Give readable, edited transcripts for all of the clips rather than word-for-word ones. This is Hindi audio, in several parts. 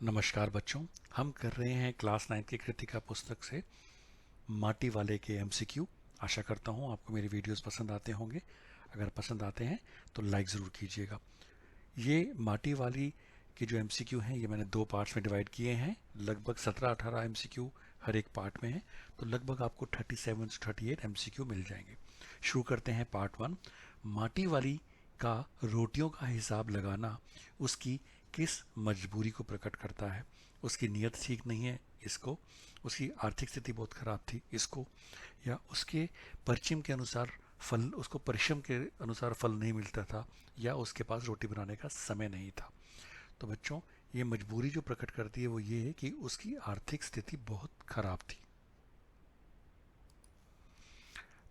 नमस्कार बच्चों। हम कर रहे हैं क्लास 9 की कृतिका पुस्तक से माटी वाले के एमसीक्यू। आशा करता हूँ आपको मेरे वीडियोस पसंद आते होंगे। अगर पसंद आते हैं तो लाइक ज़रूर कीजिएगा। ये माटी वाली के जो एमसीक्यू हैं ये मैंने दो पार्ट्स में डिवाइड किए हैं। लगभग 17-18 एमसीक्यू हर एक पार्ट में है, तो लगभग आपको 37 से 38 एमसीक्यू मिल जाएंगे। शुरू करते हैं पार्ट 1। माटी वाली का रोटियों का हिसाब लगाना उसकी किस मजबूरी को प्रकट करता है? उसकी नीयत ठीक नहीं है इसको, उसकी आर्थिक स्थिति बहुत खराब थी इसको, या उसके परिश्रम के अनुसार फल, उसको परिश्रम के अनुसार फल नहीं मिलता था, या उसके पास रोटी बनाने का समय नहीं था। तो बच्चों, ये मजबूरी जो प्रकट करती है वो ये है कि उसकी आर्थिक स्थिति बहुत खराब थी।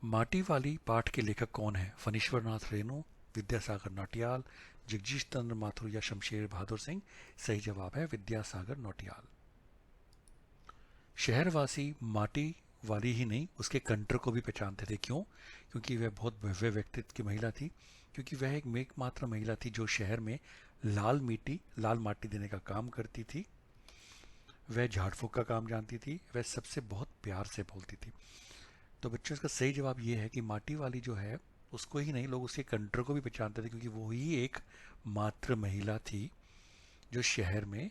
माटी वाली पाठ के लेखक कौन है? फणीश्वर नाथ रेणु, विद्यासागर नौटियाल, जगदीश चंद्र माथुर या शमशेर बहादुर सिंह? सही जवाब है विद्यासागर नौटियाल। शहरवासी माटी वाली ही नहीं उसके कंटर को भी पहचानते थे। क्यों? क्योंकि वह बहुत भव्य व्यक्तित्व की महिला थी, क्योंकि वह एक एकमात्र महिला थी जो शहर में लाल माटी देने का काम करती थी। वह झाड़ फूक का काम जानती थी, वह सबसे बहुत प्यार से बोलती थी। तो बच्चों, इसका सही जवाब ये है कि माटी वाली जो है उसको ही नहीं, लोग उसके कंटर को भी पहचानते थे, क्योंकि वो ही एक मात्र महिला थी जो शहर में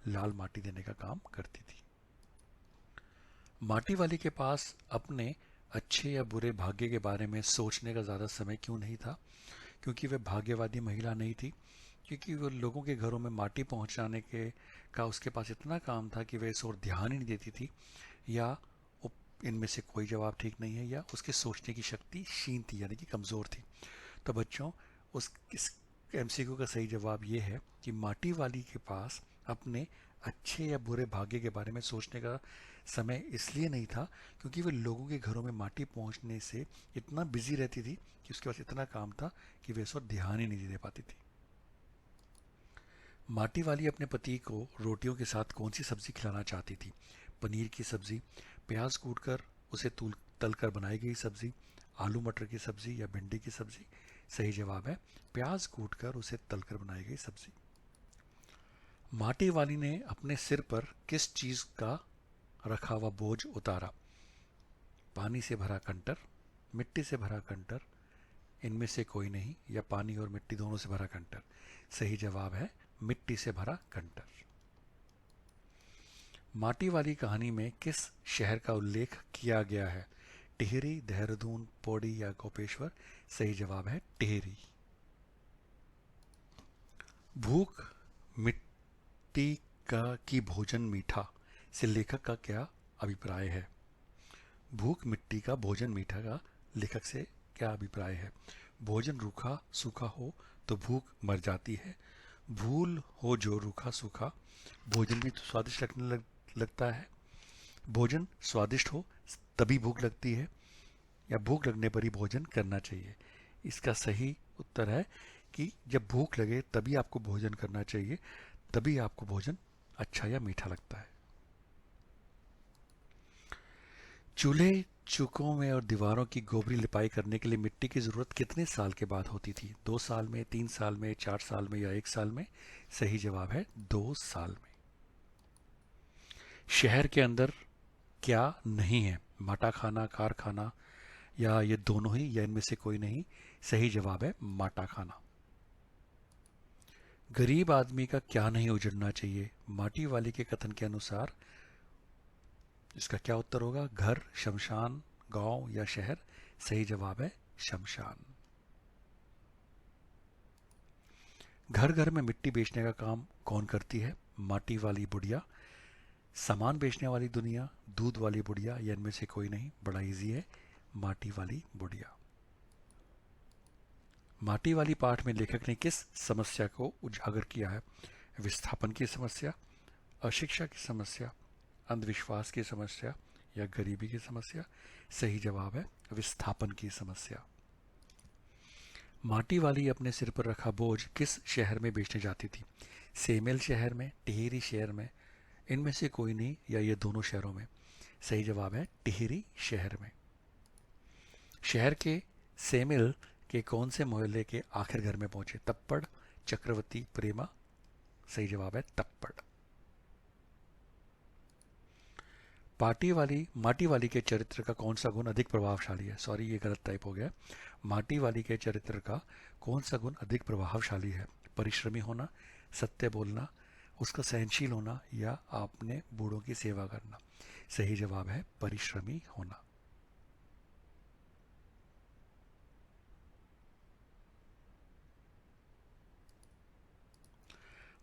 लाल माटी देने का काम करती थी। माटी वाली के पास अपने अच्छे या बुरे भाग्य के बारे में सोचने का ज़्यादा समय क्यों नहीं था? क्योंकि वह भाग्यवादी महिला नहीं थी, क्योंकि वो लोगों के घरों में माटी पहुंचाने के का उसके पास इतना काम था कि वह इस ओर ध्यान ही नहीं देती थी, या इनमें से कोई जवाब ठीक नहीं है, या उसके सोचने की शक्ति क्षीण थी यानी कि कमज़ोर थी। तो बच्चों, उस इस एमसीक्यू का सही जवाब ये है कि माटी वाली के पास अपने अच्छे या बुरे भाग्य के बारे में सोचने का समय इसलिए नहीं था क्योंकि वह लोगों के घरों में माटी पहुंचने से इतना बिजी रहती थी कि उसके पास इतना काम था कि वह इस पर ध्यान ही नहीं दे पाती थी। माटी वाली अपने पति को रोटियों के साथ कौन सी सब्जी खिलाना चाहती थी? पनीर की सब्जी, प्याज कूटकर उसे तलकर बनाई गई सब्जी, आलू मटर की सब्जी या भिंडी की सब्जी? सही जवाब है प्याज कूटकर उसे तलकर बनाई गई सब्जी। माटी वाली ने अपने सिर पर किस चीज का रखा हुआ बोझ उतारा? पानी से भरा कंटर, मिट्टी से भरा कंटर, इनमें से कोई नहीं, या पानी और मिट्टी दोनों से भरा कंटर? सही जवाब है मिट्टी से भरा कंटर। माटी वाली कहानी में किस शहर का उल्लेख किया गया है? टिहरी, देहरादून, पौड़ी या गोपेश्वर? सही जवाब है टिहरी। भूख मिट्टी का की भोजन मीठा से लेखक का क्या अभिप्राय है? भूख मिट्टी का भोजन मीठा का लेखक से क्या अभिप्राय है? भोजन रूखा सूखा हो तो भूख मर जाती है। भूल हो जो रूखा सूखा, भोजन भी तो स्वादिष्ट लगता है। भोजन स्वादिष्ट हो तभी भूख लगती है, या भूख लगने पर ही भोजन करना चाहिए? इसका सही उत्तर है कि जब भूख लगे तभी आपको भोजन करना चाहिए, तभी आपको भोजन अच्छा या मीठा लगता है। चूल्हे चूकों में और दीवारों की गोबरी लिपाई करने के लिए मिट्टी की ज़रूरत कितने साल के बाद होती थी? 2 साल में, 3 साल में, 4 साल में या 1 साल में? सही जवाब है 2 साल में। शहर के अंदर क्या नहीं है? माटा खाना, कारखाना, या ये दोनों ही, या इनमें से कोई नहीं? सही जवाब है माटा खाना। गरीब आदमी का क्या नहीं उजड़ना चाहिए? माटी वाली के कथन के अनुसार इसका क्या उत्तर होगा? घर, शमशान, गांव या शहर? सही जवाब है शमशान। घर घर में मिट्टी बेचने का काम कौन करती है? माटी वाली बुढ़िया, सामान बेचने वाली दुनिया, दूध वाली बुढ़िया, या इनमें से कोई नहीं? बड़ा इजी है, माटी वाली बुढ़िया। माटी वाली पाठ में लेखक ने किस समस्या को उजागर किया है? विस्थापन की समस्या, अशिक्षा की समस्या, अंधविश्वास की समस्या या गरीबी की समस्या? सही जवाब है विस्थापन की समस्या। माटी वाली अपने सिर पर रखा बोझ किस शहर में बेचने जाती थी? सेमेल शहर में, टिहरी शहर में, इनमें से कोई नहीं, या ये दोनों शहरों में? सही जवाब है टिहरी शहर में। शहर के सेमेल के कौन से मोहल्ले के आखिर घर में पहुंचे? तप्पड़, चक्रवर्ती, प्रेमा? सही जवाब है तप्पड़। माटी वाली के चरित्र का कौन सा गुण अधिक प्रभावशाली है? सॉरी, ये गलत टाइप हो गया। माटी वाली के चरित्र का कौन सा गुण अधिक प्रभावशाली है? परिश्रमी होना, सत्य बोलना, उसका सहनशील होना, या आपने बूढ़ों की सेवा करना? सही जवाब है परिश्रमी होना।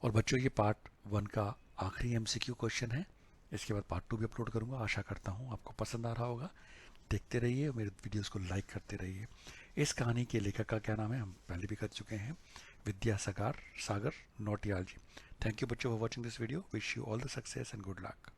और बच्चों, ये पार्ट 1 का आखिरी एमसीक्यू क्वेश्चन है। इसके बाद पार्ट 2 भी अपलोड करूंगा। आशा करता हूँ आपको पसंद आ रहा होगा। देखते रहिए, मेरे वीडियोस को लाइक करते रहिए। इस कहानी के लेखक का क्या नाम है हम पहले भी कर चुके हैं, विद्यासागर सागर नौटियाल जी। थैंक यू बच्चों for watching this video. Wish you all the success and good luck.